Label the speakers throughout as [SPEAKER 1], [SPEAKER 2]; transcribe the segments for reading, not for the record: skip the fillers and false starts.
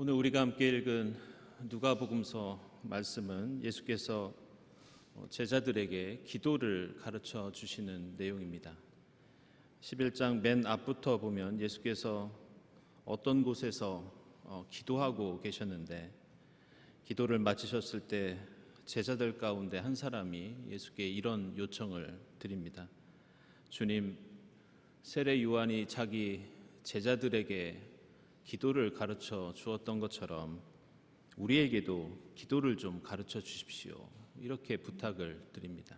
[SPEAKER 1] 오늘 우리가 함께 읽은 누가복음서 말씀은 예수께서 제자들에게 기도를 가르쳐 주시는 내용입니다. 11장 맨 앞부터 보면 예수께서 어떤 곳에서 기도하고 계셨는데, 기도를 마치셨을 때 제자들 가운데 한 사람이 예수께 이런 요청을 드립니다. 주님, 세례 요한이 자기 제자들에게 기도를 가르쳐 주었던 것처럼 우리에게도 기도를 좀 가르쳐 주십시오. 이렇게 부탁을 드립니다.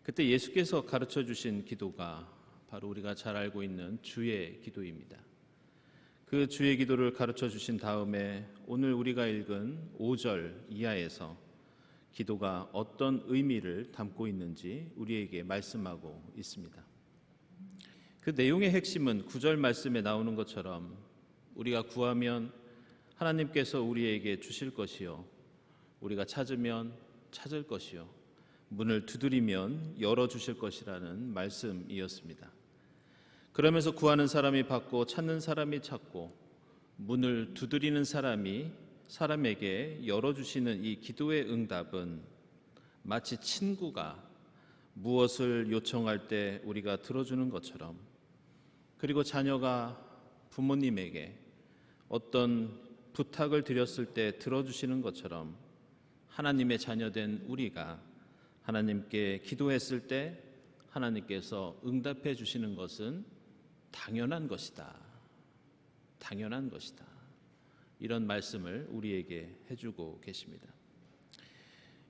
[SPEAKER 1] 그때 예수께서 가르쳐 주신 기도가 바로 우리가 잘 알고 있는 주의 기도입니다. 그 주의 기도를 가르쳐 주신 다음에 오늘 우리가 읽은 5절 이하에서 기도가 어떤 의미를 담고 있는지 우리에게 말씀하고 있습니다. 그 내용의 핵심은 9절 말씀에 나오는 것처럼 우리가 구하면 하나님께서 우리에게 주실 것이요, 우리가 찾으면 찾을 것이요, 문을 두드리면 열어주실 것이라는 말씀이었습니다. 그러면서 구하는 사람이 받고 찾는 사람이 찾고 문을 두드리는 사람이 사람에게 열어주시는 이 기도의 응답은 마치 친구가 무엇을 요청할 때 우리가 들어주는 것처럼, 그리고 자녀가 부모님에게 어떤 부탁을 드렸을 때 들어주시는 것처럼 하나님의 자녀된 우리가 하나님께 기도했을 때 하나님께서 응답해 주시는 것은 당연한 것이다. 당연한 것이다. 이런 말씀을 우리에게 해주고 계십니다.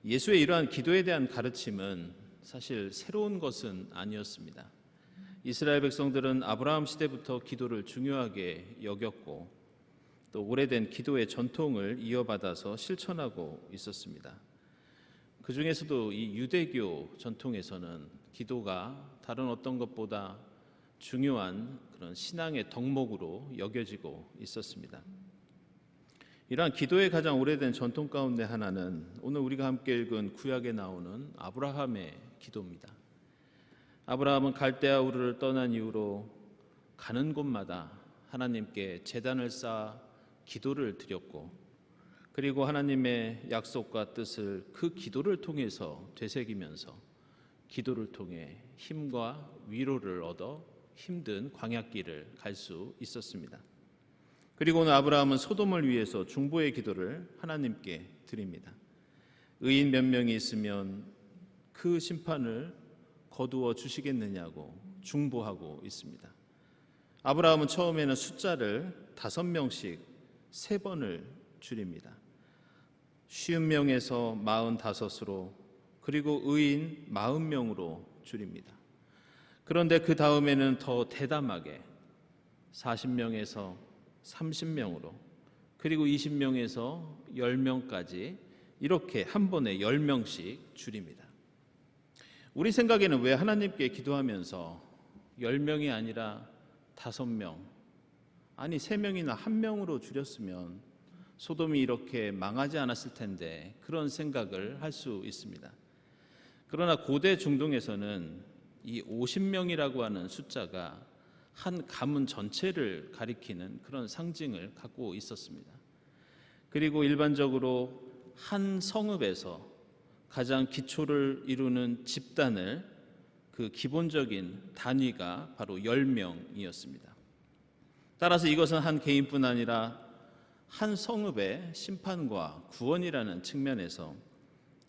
[SPEAKER 1] 예수의 이러한 기도에 대한 가르침은 사실 새로운 것은 아니었습니다. 이스라엘 백성들은 아브라함 시대부터 기도를 중요하게 여겼고 또 오래된 기도의 전통을 이어받아서 실천하고 있었습니다. 그 중에서도 이 유대교 전통에서는 기도가 다른 어떤 것보다 중요한 그런 신앙의 덕목으로 여겨지고 있었습니다. 이러한 기도의 가장 오래된 전통 가운데 하나는 오늘 우리가 함께 읽은 구약에 나오는 아브라함의 기도입니다. 아브라함은 갈대아 우르를 떠난 이후로 가는 곳마다 하나님께 제단을 쌓아 기도를 드렸고, 그리고 하나님의 약속과 뜻을 그 기도를 통해서 되새기면서 기도를 통해 힘과 위로를 얻어 힘든 광야길을 갈 수 있었습니다. 그리고 오늘 아브라함은 소돔을 위해서 중보의 기도를 하나님께 드립니다. 의인 몇 명이 있으면 그 심판을 거두어 주시겠느냐고 중보하고 있습니다. 아브라함은 처음에는 숫자를 5명씩 3번을 줄입니다. 50명에서 45으로, 그리고 의인 40명으로 줄입니다. 그런데 그 다음에는 더 대담하게 40명에서 30명으로, 그리고 20명에서 10명까지 이렇게 한 번에 10명씩 줄입니다. 우리 생각에는 왜 하나님께 기도하면서 10명이 아니라 5명, 아니 3명이나 1명으로 줄였으면 소돔이 이렇게 망하지 않았을 텐데, 그런 생각을 할 수 있습니다. 그러나 고대 중동에서는 이 50명이라고 하는 숫자가 한 가문 전체를 가리키는 그런 상징을 갖고 있었습니다. 그리고 일반적으로 한 성읍에서 가장 기초를 이루는 집단을 그 기본적인 단위가 바로 10명이었습니다. 따라서 이것은 한 개인뿐 아니라 한 성읍의 심판과 구원이라는 측면에서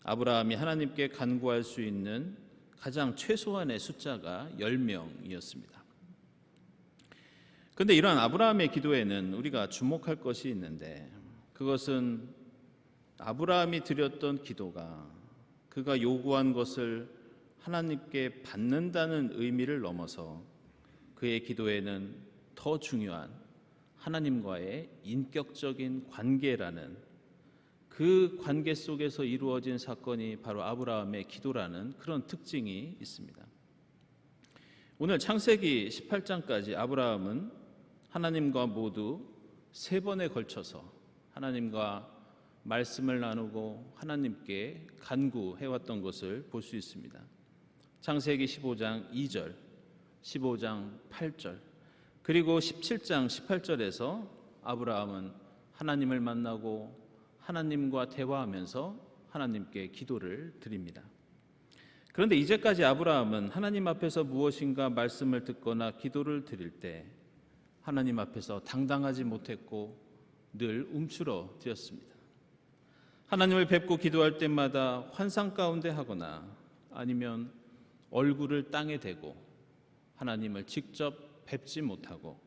[SPEAKER 1] 아브라함이 하나님께 간구할 수 있는 가장 최소한의 숫자가 10명이었습니다. 그런데 이러한 아브라함의 기도에는 우리가 주목할 것이 있는데, 그것은 아브라함이 드렸던 기도가 그가 요구한 것을 하나님께 받는다는 의미를 넘어서 그의 기도에는 더 중요한 하나님과의 인격적인 관계라는, 그 관계 속에서 이루어진 사건이 바로 아브라함의 기도라는 그런 특징이 있습니다. 오늘 창세기 18장까지 아브라함은 하나님과 모두 3번에 걸쳐서 하나님과 말씀을 나누고 하나님께 간구해왔던 것을 볼 수 있습니다. 창세기 15장 2절, 15장 8절, 그리고 17장 18절에서 아브라함은 하나님을 만나고 하나님과 대화하면서 하나님께 기도를 드립니다. 그런데 이제까지 아브라함은 하나님 앞에서 무엇인가 말씀을 듣거나 기도를 드릴 때 하나님 앞에서 당당하지 못했고 늘 움츠러들었습니다. 하나님을 뵙고 기도할 때마다 환상 가운데 하거나 아니면 얼굴을 땅에 대고 하나님을 직접 뵙지 못하고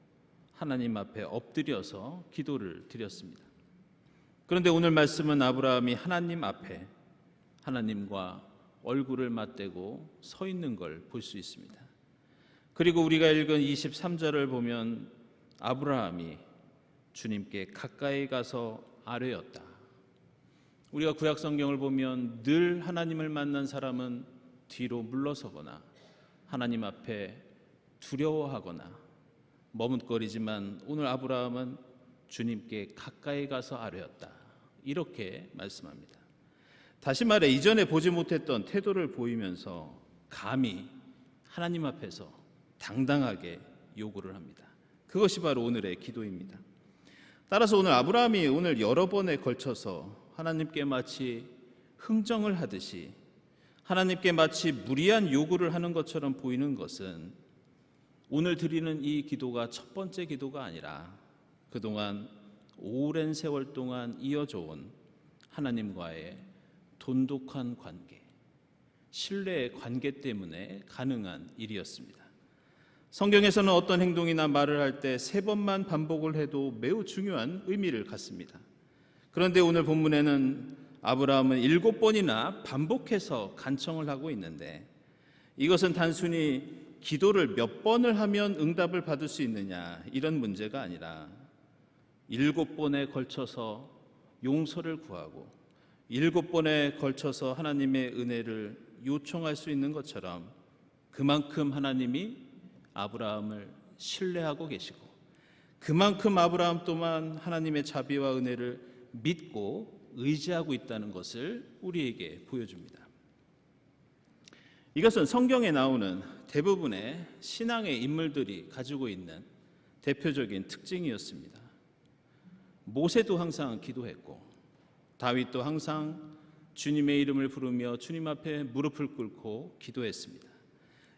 [SPEAKER 1] 하나님 앞에 엎드려서 기도를 드렸습니다. 그런데 오늘 말씀은 아브라함이 하나님 앞에 하나님과 얼굴을 맞대고 서 있는 걸 볼 수 있습니다. 그리고 우리가 읽은 23절을 보면 아브라함이 주님께 가까이 가서 아뢰었다. 우리가 구약 성경을 보면 늘 하나님을 만난 사람은 뒤로 물러서거나 하나님 앞에 두려워하거나 머뭇거리지만 오늘 아브라함은 주님께 가까이 가서 아뢰었다. 이렇게 말씀합니다. 다시 말해 이전에 보지 못했던 태도를 보이면서 감히 하나님 앞에서 당당하게 요구를 합니다. 그것이 바로 오늘의 기도입니다. 따라서 오늘 아브라함이 오늘 여러 번에 걸쳐서 하나님께 마치 흥정을 하듯이 하나님께 마치 무리한 요구를 하는 것처럼 보이는 것은 오늘 드리는 이 기도가 첫 번째 기도가 아니라 그동안 오랜 세월 동안 이어져 온 하나님과의 돈독한 관계, 신뢰의 관계 때문에 가능한 일이었습니다. 성경에서는 어떤 행동이나 말을 할 때 3번만 반복을 해도 매우 중요한 의미를 갖습니다. 그런데 오늘 본문에는 아브라함은 7번이나 반복해서 간청을 하고 있는데 이것은 단순히 기도를 몇 번을 하면 응답을 받을 수 있느냐 이런 문제가 아니라 7번에 걸쳐서 용서를 구하고 7번에 걸쳐서 하나님의 은혜를 요청할 수 있는 것처럼 그만큼 하나님이 아브라함을 신뢰하고 계시고 그만큼 아브라함 또한 하나님의 자비와 은혜를 믿고 의지하고 있다는 것을 우리에게 보여줍니다. 이것은 성경에 나오는 대부분의 신앙의 인물들이 가지고 있는 대표적인 특징이었습니다. 모세도 항상 기도했고 다윗도 항상 주님의 이름을 부르며 주님 앞에 무릎을 꿇고 기도했습니다.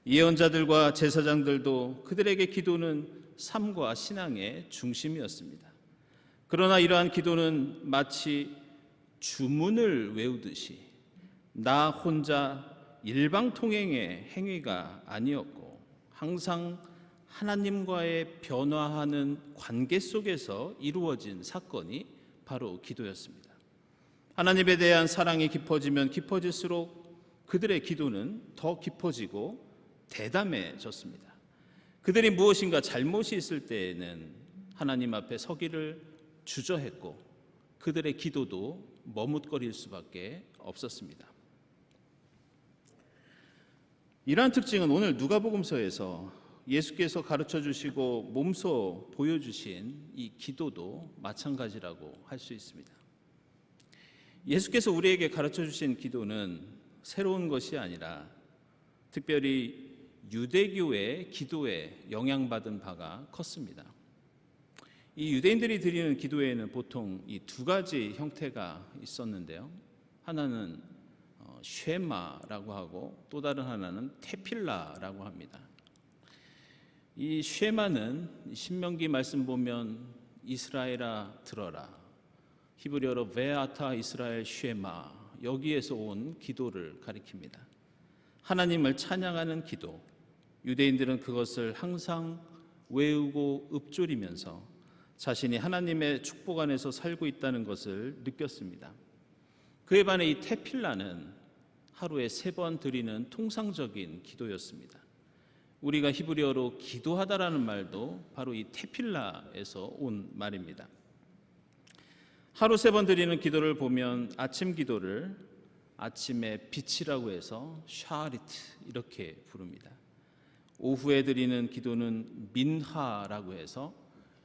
[SPEAKER 1] 예언자들과 제사장들도 그들에게 기도는 삶과 신앙의 중심이었습니다. 그러나 이러한 기도는 마치 주문을 외우듯이 나 혼자 일방통행의 행위가 아니었고 항상 하나님과의 변화하는 관계 속에서 이루어진 사건이 바로 기도였습니다. 하나님에 대한 사랑이 깊어지면 깊어질수록 그들의 기도는 더 깊어지고 대담해졌습니다. 그들이 무엇인가 잘못이 있을 때에는 하나님 앞에 서기를 주저했고 그들의 기도도 머뭇거릴 수밖에 없었습니다. 이러한 특징은 오늘 누가복음서에서 예수께서 가르쳐 주시고 몸소 보여주신 이 기도도 마찬가지라고 할 수 있습니다. 예수께서 우리에게 가르쳐 주신 기도는 새로운 것이 아니라 특별히 유대교의 기도에 영향받은 바가 컸습니다. 이 유대인들이 드리는 기도에는 보통 이 2가지 형태가 있었는데요. 하나는 쉐마라고 하고 또 다른 하나는 테필라라고 합니다. 이 쉐마는 신명기 말씀 보면 이스라엘아 들어라, 히브리어로 베아타 이스라엘 쉐마, 여기에서 온 기도를 가리킵니다. 하나님을 찬양하는 기도, 유대인들은 그것을 항상 외우고 읊조리면서 자신이 하나님의 축복 안에서 살고 있다는 것을 느꼈습니다. 그에 반해 이 테필라는 하루에 3번 드리는 통상적인 기도였습니다. 우리가 히브리어로 기도하다라는 말도 바로 이 테필라에서 온 말입니다. 하루 3번 드리는 기도를 보면 아침 기도를 아침의 빛이라고 해서 샤리트 이렇게 부릅니다. 오후에 드리는 기도는 민하라고 해서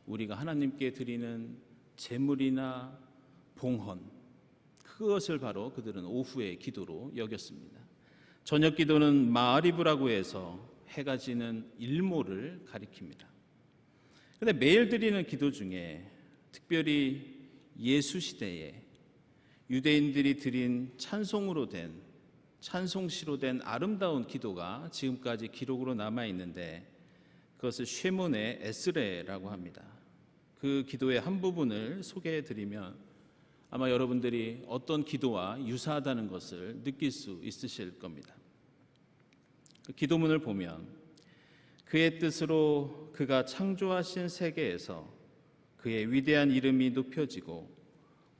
[SPEAKER 1] 우리가 하나님께 드리는 제물이나 봉헌, 그것을 바로 그들은 오후의 기도로 여겼습니다. 저녁 기도는 마아리브라고 해서 해가 지는 일몰을 가리킵니다. 그런데 매일 드리는 기도 중에 특별히 예수 시대에 유대인들이 드린 찬송시로 된 아름다운 기도가 지금까지 기록으로 남아 있는데 그것을 쉐몬의 에스레라고 합니다. 그 기도의 한 부분을 소개해 드리면 아마 여러분들이 어떤 기도와 유사하다는 것을 느낄 수 있으실 겁니다. 그 기도문을 보면 그의 뜻으로 그가 창조하신 세계에서 그의 위대한 이름이 높여지고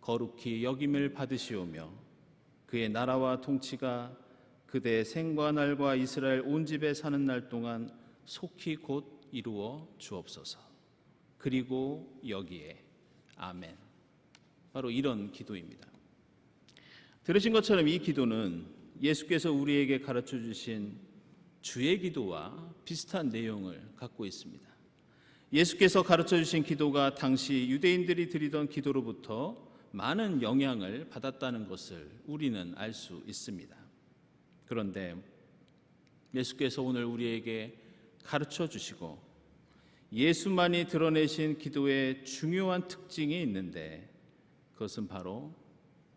[SPEAKER 1] 거룩히 여김을 받으시오며 그의 나라와 통치가 그대의 생과 날과 이스라엘 온 집에 사는 날 동안 속히 곧 이루어 주옵소서. 그리고 여기에 아멘. 바로 이런 기도입니다. 들으신 것처럼 이 기도는 예수께서 우리에게 가르쳐 주신 주의 기도와 비슷한 내용을 갖고 있습니다. 예수께서 가르쳐 주신 기도가 당시 유대인들이 드리던 기도로부터 많은 영향을 받았다는 것을 우리는 알 수 있습니다. 그런데 예수께서 오늘 우리에게 가르쳐 주시고 예수만이 드러내신 기도의 중요한 특징이 있는데 그것은 바로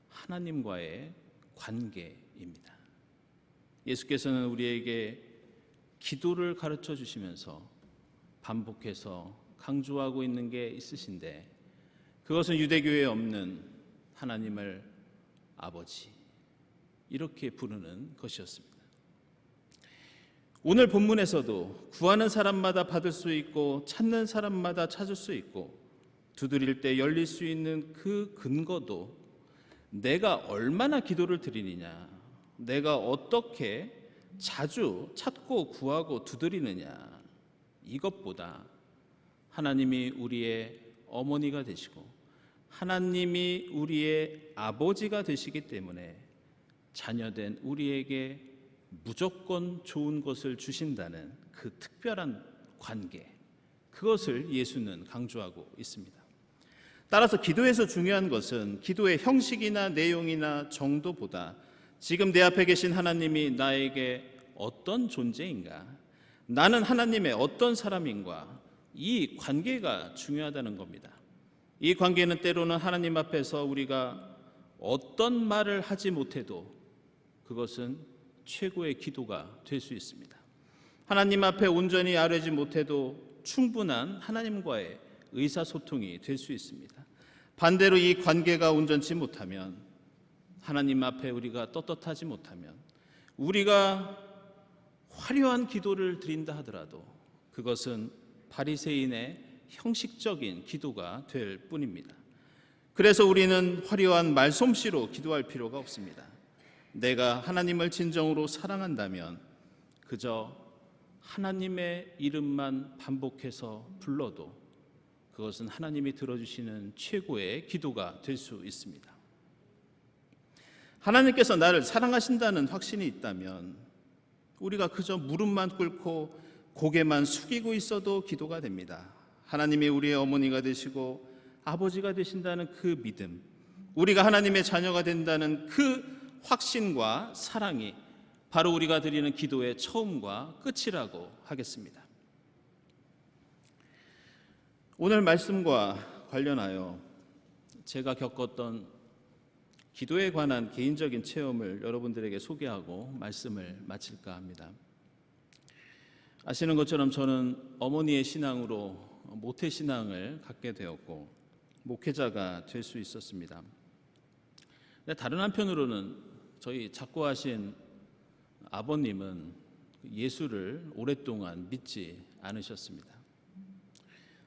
[SPEAKER 1] 하나님과의 관계입니다. 예수께서는 우리에게 기도를 가르쳐 주시면서 반복해서 강조하고 있는 게 있으신데 그것은 유대교에 없는 하나님을 아버지 이렇게 부르는 것이었습니다. 오늘 본문에서도 구하는 사람마다 받을 수 있고 찾는 사람마다 찾을 수 있고 두드릴 때 열릴 수 있는 그 근거도 내가 얼마나 기도를 드리느냐, 내가 어떻게 자주 찾고 구하고 두드리느냐, 이것보다 하나님이 우리의 어머니가 되시고 하나님이 우리의 아버지가 되시기 때문에 자녀된 우리에게 무조건 좋은 것을 주신다는 그 특별한 관계, 그것을 예수는 강조하고 있습니다. 따라서 기도에서 중요한 것은 기도의 형식이나 내용이나 정도보다 지금 내 앞에 계신 하나님이 나에게 어떤 존재인가, 나는 하나님의 어떤 사람인가, 이 관계가 중요하다는 겁니다. 이 관계는 때로는 하나님 앞에서 우리가 어떤 말을 하지 못해도 그것은 최고의 기도가 될 수 있습니다. 하나님 앞에 온전히 아뢰지 못해도 충분한 하나님과의 의사소통이 될 수 있습니다. 반대로 이 관계가 온전치 못하면, 하나님 앞에 우리가 떳떳하지 못하면, 우리가 화려한 기도를 드린다 하더라도 그것은 바리새인의 형식적인 기도가 될 뿐입니다. 그래서 우리는 화려한 말솜씨로 기도할 필요가 없습니다. 내가 하나님을 진정으로 사랑한다면 그저 하나님의 이름만 반복해서 불러도 그것은 하나님이 들어주시는 최고의 기도가 될 수 있습니다. 하나님께서 나를 사랑하신다는 확신이 있다면 우리가 그저 무릎만 꿇고 고개만 숙이고 있어도 기도가 됩니다. 하나님이 우리의 어머니가 되시고 아버지가 되신다는 그 믿음, 우리가 하나님의 자녀가 된다는 그 확신과 사랑이 바로 우리가 드리는 기도의 처음과 끝이라고 하겠습니다. 오늘 말씀과 관련하여 제가 겪었던 기도에 관한 개인적인 체험을 여러분들에게 소개하고 말씀을 마칠까 합니다. 아시는 것처럼 저는 어머니의 신앙으로 모태신앙을 갖게 되었고 목회자가 될 수 있었습니다. 다른 한편으로는 저희 작고하신 아버님은 예수를 오랫동안 믿지 않으셨습니다.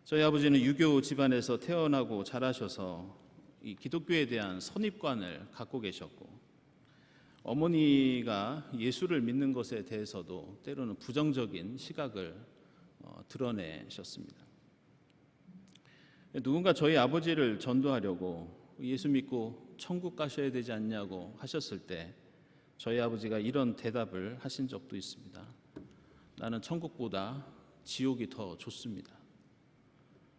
[SPEAKER 1] 저희 아버지는 유교 집안에서 태어나고 자라셔서 이 기독교에 대한 선입관을 갖고 계셨고, 어머니가 예수를 믿는 것에 대해서도 때로는 부정적인 시각을 드러내셨습니다. 누군가 저희 아버지를 전도하려고 예수 믿고 천국 가셔야 되지 않냐고 하셨을 때 저희 아버지가 이런 대답을 하신 적도 있습니다. 나는 천국보다 지옥이 더 좋습니다.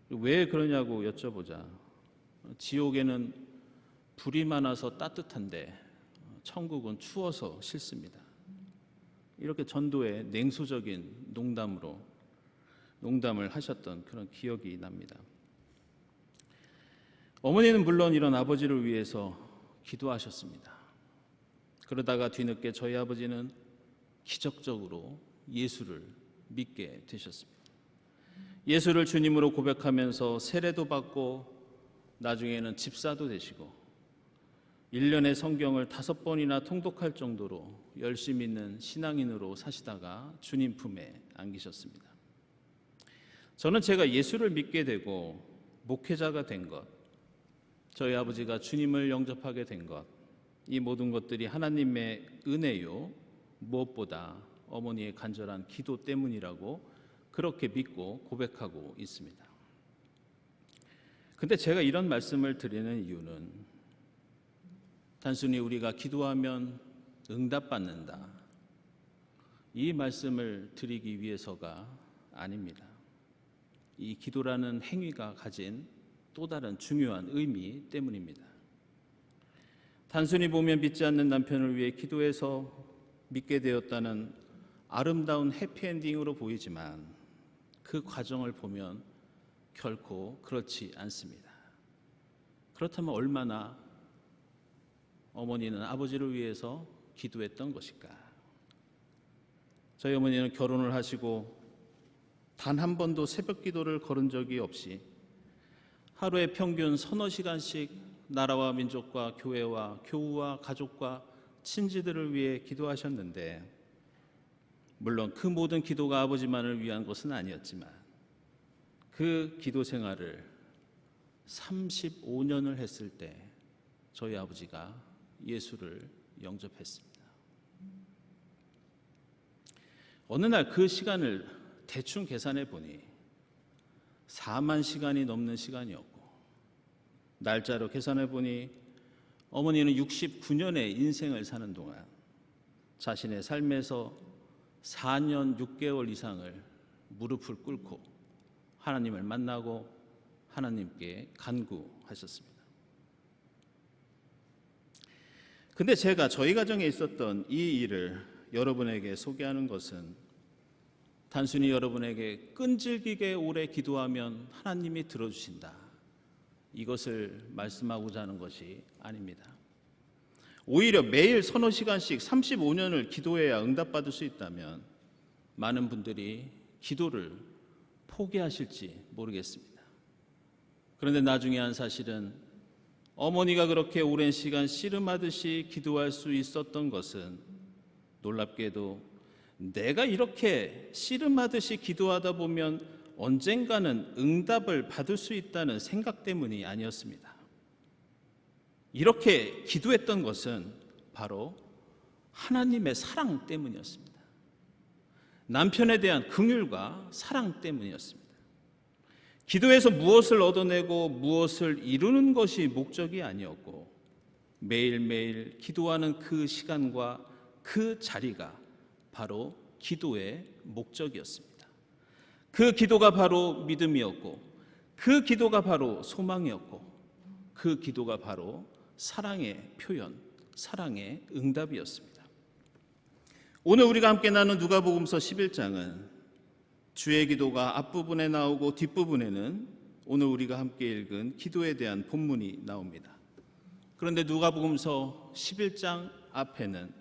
[SPEAKER 1] 왜 그러냐고 여쭤보자. 지옥에는 불이 많아서 따뜻한데 천국은 추워서 싫습니다. 이렇게 전도에 냉소적인 농담을 하셨던 그런 기억이 납니다. 어머니는 물론 이런 아버지를 위해서 기도하셨습니다. 그러다가 뒤늦게 저희 아버지는 기적적으로 예수를 믿게 되셨습니다. 예수를 주님으로 고백하면서 세례도 받고 나중에는 집사도 되시고 1년에 성경을 5번이나 통독할 정도로 열심히 있는 신앙인으로 사시다가 주님 품에 안기셨습니다. 저는 제가 예수를 믿게 되고 목회자가 된 것, 저희 아버지가 주님을 영접하게 된 것, 이 모든 것들이 하나님의 은혜요, 무엇보다 어머니의 간절한 기도 때문이라고 그렇게 믿고 고백하고 있습니다. 근데 제가 이런 말씀을 드리는 이유는 단순히 우리가 기도하면 응답받는다, 이 말씀을 드리기 위해서가 아닙니다. 이 기도라는 행위가 가진 또 다른 중요한 의미 때문입니다. 단순히 보면 믿지 않는 남편을 위해 기도해서 믿게 되었다는 아름다운 해피엔딩으로 보이지만 그 과정을 보면 결코 그렇지 않습니다. 그렇다면 얼마나 어머니는 아버지를 위해서 기도했던 것일까? 저희 어머니는 결혼을 하시고 단 한 번도 새벽 기도를 걸은 적이 없이 하루에 평균 3-4시간씩 나라와 민족과 교회와 교우와 가족과 친지들을 위해 기도하셨는데, 물론 그 모든 기도가 아버지만을 위한 것은 아니었지만 그 기도 생활을 35년을 했을 때 저희 아버지가 예수를 영접했습니다. 어느 날 그 시간을 대충 계산해 보니 4만 시간이 넘는 시간이었고, 날짜로 계산해 보니 어머니는 69년의 인생을 사는 동안 자신의 삶에서 4년 6개월 이상을 무릎을 꿇고 하나님을 만나고 하나님께 간구하셨습니다. 근데 제가 저희 가정에 있었던 이 일을 여러분에게 소개하는 것은 단순히 여러분에게 끈질기게 오래 기도하면 하나님이 들어주신다, 이것을 말씀하고자 하는 것이 아닙니다. 오히려 매일 3-4시간씩 35년을 기도해야 응답받을 수 있다면 많은 분들이 기도를 포기하실지 모르겠습니다. 그런데 나중에 한 사실은 어머니가 그렇게 오랜 시간 씨름하듯이 기도할 수 있었던 것은 놀랍게도 내가 이렇게 씨름하듯이 기도하다 보면 언젠가는 응답을 받을 수 있다는 생각 때문이 아니었습니다. 이렇게 기도했던 것은 바로 하나님의 사랑 때문이었습니다. 남편에 대한 긍휼과 사랑 때문이었습니다. 기도에서 무엇을 얻어내고 무엇을 이루는 것이 목적이 아니었고, 매일매일 기도하는 그 시간과 그 자리가 바로 기도의 목적이었습니다. 그 기도가 바로 믿음이었고, 그 기도가 바로 소망이었고, 그 기도가 바로 사랑의 표현, 사랑의 응답이었습니다. 오늘 우리가 함께 나눈 누가복음서 11장은 주의 기도가 앞부분에 나오고 뒷부분에는 오늘 우리가 함께 읽은 기도에 대한 본문이 나옵니다. 그런데 누가복음서 11장 앞에는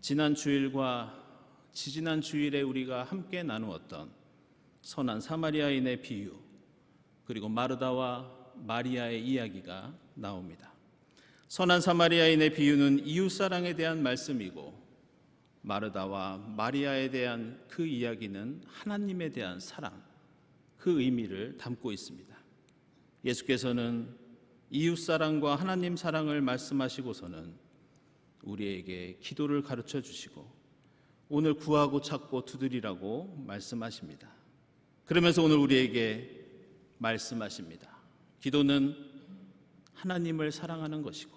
[SPEAKER 1] 지난 주일과 지지난 주일에 우리가 함께 나누었던 선한 사마리아인의 비유, 그리고 마르다와 마리아의 이야기가 나옵니다. 선한 사마리아인의 비유는 이웃사랑에 대한 말씀이고, 마르다와 마리아에 대한 그 이야기는 하나님에 대한 사랑, 그 의미를 담고 있습니다. 예수께서는 이웃사랑과 하나님 사랑을 말씀하시고서는 우리에게 기도를 가르쳐 주시고 오늘 구하고 찾고 두드리라고 말씀하십니다. 그러면서 오늘 우리에게 말씀하십니다. 기도는 하나님을 사랑하는 것이고,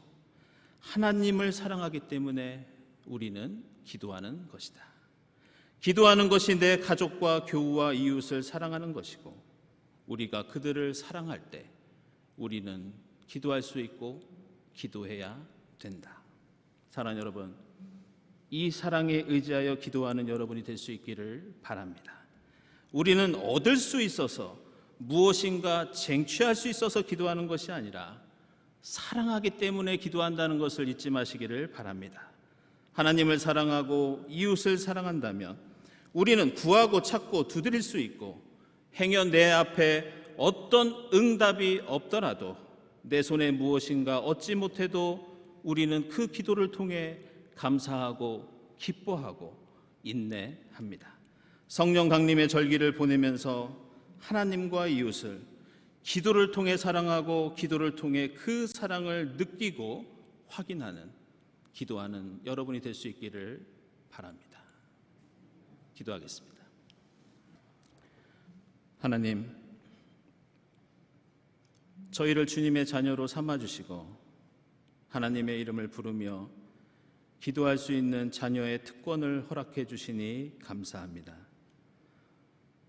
[SPEAKER 1] 하나님을 사랑하기 때문에 우리는 기도하는 것이다. 기도하는 것이 내 가족과 교우와 이웃을 사랑하는 것이고, 우리가 그들을 사랑할 때 우리는 기도할 수 있고 기도해야 된다. 사랑하는 여러분, 이 사랑에 의지하여 기도하는 여러분이 될 수 있기를 바랍니다. 우리는 얻을 수 있어서, 무엇인가 쟁취할 수 있어서 기도하는 것이 아니라 사랑하기 때문에 기도한다는 것을 잊지 마시기를 바랍니다. 하나님을 사랑하고 이웃을 사랑한다면 우리는 구하고 찾고 두드릴 수 있고 행여 내 앞에 어떤 응답이 없더라도 내 손에 무엇인가 얻지 못해도 우리는 그 기도를 통해 감사하고 기뻐하고 인내합니다. 성령 강림의 절기를 보내면서 하나님과 이웃을 기도를 통해 사랑하고 기도를 통해 그 사랑을 느끼고 확인하는 기도하는 여러분이 될 수 있기를 바랍니다. 기도하겠습니다. 하나님, 저희를 주님의 자녀로 삼아주시고 하나님의 이름을 부르며 기도할 수 있는 자녀의 특권을 허락해 주시니 감사합니다.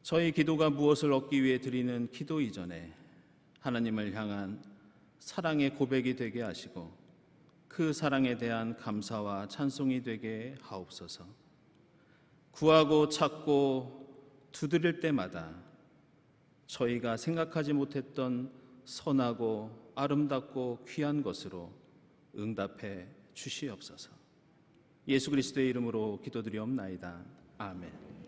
[SPEAKER 1] 저희 기도가 무엇을 얻기 위해 드리는 기도 이전에 하나님을 향한 사랑의 고백이 되게 하시고 그 사랑에 대한 감사와 찬송이 되게 하옵소서. 구하고 찾고 두드릴 때마다 저희가 생각하지 못했던 선하고 아름답고 귀한 것으로 응답해 주시옵소서. 예수 그리스도의 이름으로 기도드리옵나이다. 아멘.